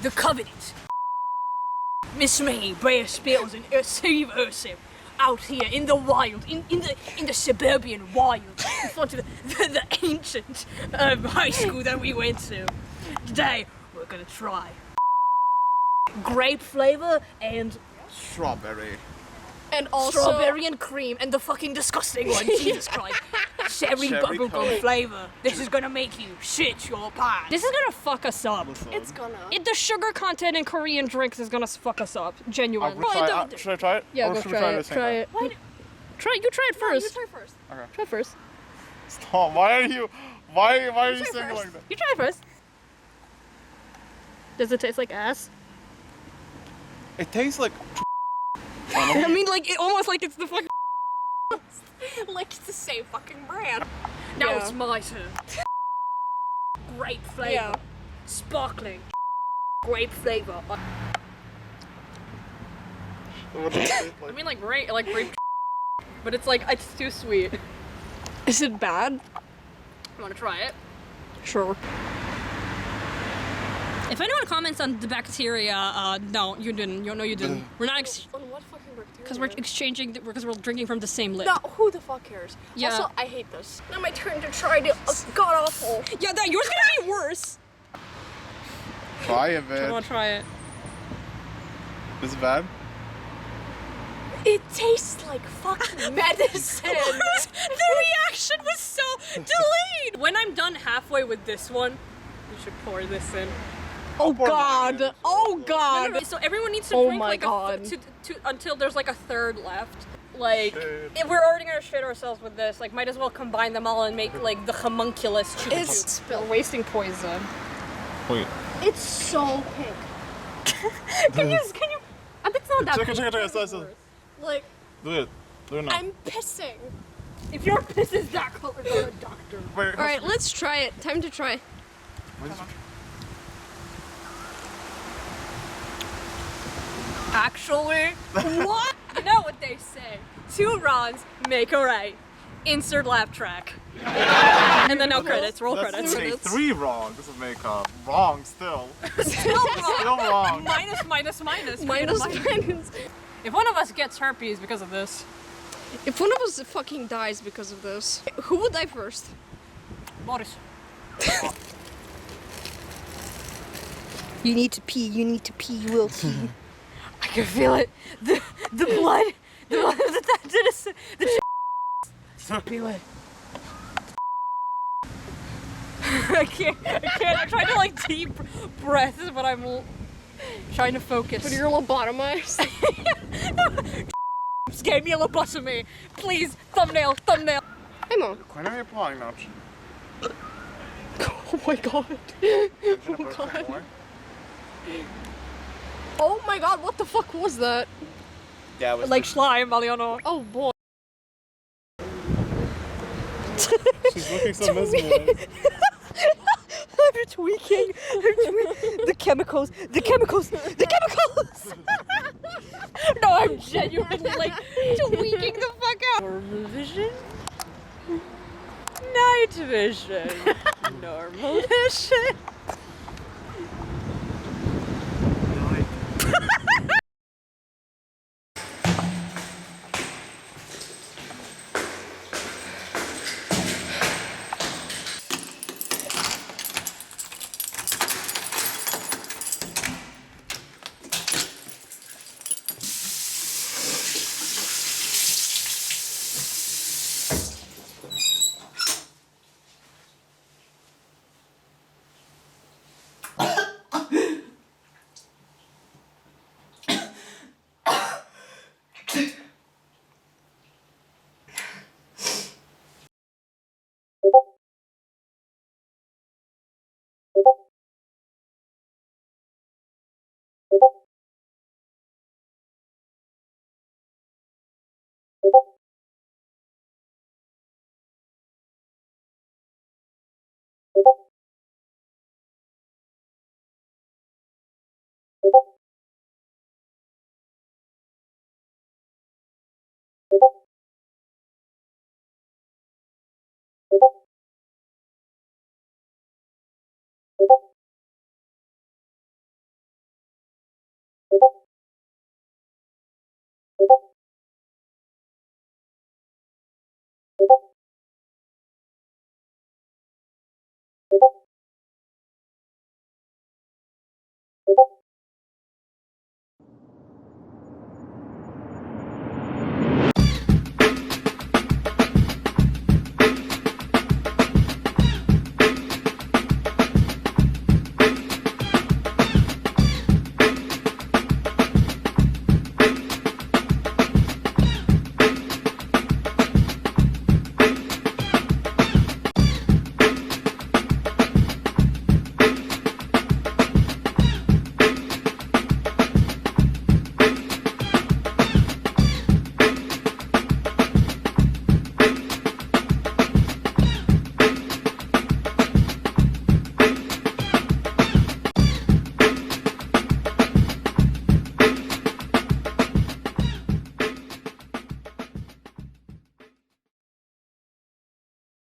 the Covenant. Miss May, Brea Spears, and Steve Ursip out here in the wild, in the suburban wild, in front of the ancient high school that we went to. Today, we're gonna try grape flavor and Strawberry. And also strawberry and cream and the fucking disgusting one, Jesus Christ. Cherry bubblegum Coke. flavor. This is gonna make you shit your pants. this is gonna fuck us up. It's gonna. The sugar content in Korean drinks is gonna fuck us up. Genuinely. Should I try it? Yeah, Or go should we try at the it. same Try time? it. You try it No, you first. try first. Try first. Stop. Why are you saying it like that? You try it first. Does it taste like ass? It tastes like. I mean, like, almost like it's the fucking. Like it's the same fucking brand. Now Yeah. it's my turn. Grape flavor. Yeah. Sparkling. Grape flavor. What does it taste I like? mean, like grape, but it's like it's too sweet. Is it bad? You wanna try it? Sure. If anyone comments on the bacteria, no, you didn't. No, you didn't. We're not, On what fucking bacteria? because we're exchanging, because we're drinking from the same lip. No, who the fuck cares? Yeah. Also, I hate this. Now my turn to try the god awful. Yeah, that yours gonna be worse. Try it, I man. want to try it. Is it bad? It tastes like fucking medicine. The reaction was so delayed. When I'm done halfway with this one, you should pour this in. Oh God! Oh God! So everyone needs to Oh drink my like God. until there's like a third left. Like, Shit. if we're already gonna shit ourselves with this, like, might as well combine them all and make like the homunculus chupa It's chup. We're wasting poison. Wait. It's so pink. Can you? It's not that. Check it. Like Do it. Do it now. I'm pissing. If your piss is that color, go to a doctor. Wait. All right, let's try it. Time to try. Actually, what? You know what they say. 2 wrongs make a right. Insert laugh track. And then no credits. Roll Let's credits. say 3 wrong. This will make wrong still. Still wrong. Still wrong. Minus. Minus. If one of us gets herpes because of this, If one of us fucking dies because of this, who would die first? Boris. You need to pee. You need to pee. You will pee. I can feel it. The blood. The blood of the feel it. I can't. I'm trying to like deep breaths, but I'm trying to focus. But you're lobotomized. Just gave me a lobotomy. Please, thumbnail. Hey mom. When are you applying now? Oh my God. Oh God. Oh my God! What the fuck was that? Yeah, it was Like slime, Aliano. Oh boy. she's looking so mesmerized. I'm tweaking. The chemicals. No, I'm genuinely like tweaking the fuck out. Normal vision. Night vision. Normal vision.